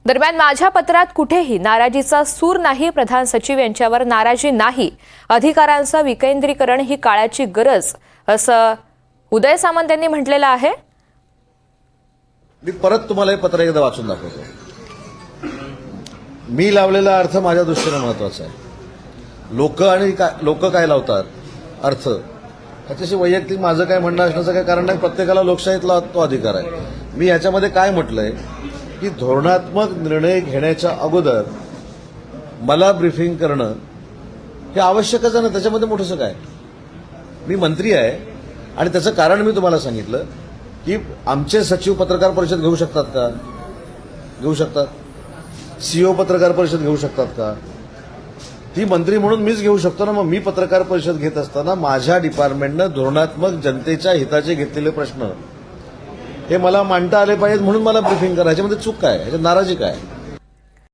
दरम्यान माझ्या पत्रात कुठेही नाराजीचा सूर नाही. प्रधान सचिव यांच्यावर नाराजी नाही. अधिकारांचं विकेंद्रीकरण ही काळाची गरज असं उदय सामंत यांनी म्हटलेलं आहे. मी परत तुम्हाला हे पत्र एकदा वाचून दाखवतो. मी लावलेला अर्थ माझ्या दृष्टीने महत्वाचा आहे. लोक काय लावतात अर्थ, त्याच्याशी वैयक्तिक माझं काय म्हणणं असण्याचं काय कारण नाही. प्रत्येकाला लोकशाहीतला तो अधिकार आहे. मी याच्यामध्ये काय म्हटलंय की धोरणात्मक निर्णय घेण्याच्या अगोदर मला ब्रीफिंग करणं हे आवश्यकच आहे ना. त्याच्यामध्ये मोठंसं काय. मी मंत्री आहे आणि त्याचं कारण मी तुम्हाला सांगितलं की आमचे सचिव पत्रकार परिषद घेऊ शकतात का? घेऊ शकतात. सीओ पत्रकार परिषद घेऊ शकतात का? ती मंत्री म्हणून मीच घेऊ शकतो ना. मग मी पत्रकार परिषद घेत असताना माझ्या डिपार्टमेंटनं धोरणात्मक जनतेच्या हिताचे घेतलेले प्रश्न हे मला मांडता आले पाहिजेत म्हणून मला ब्रीफिंग करायचे. म्हणजे चूक काय, ह्याच्यात नाराजी काय?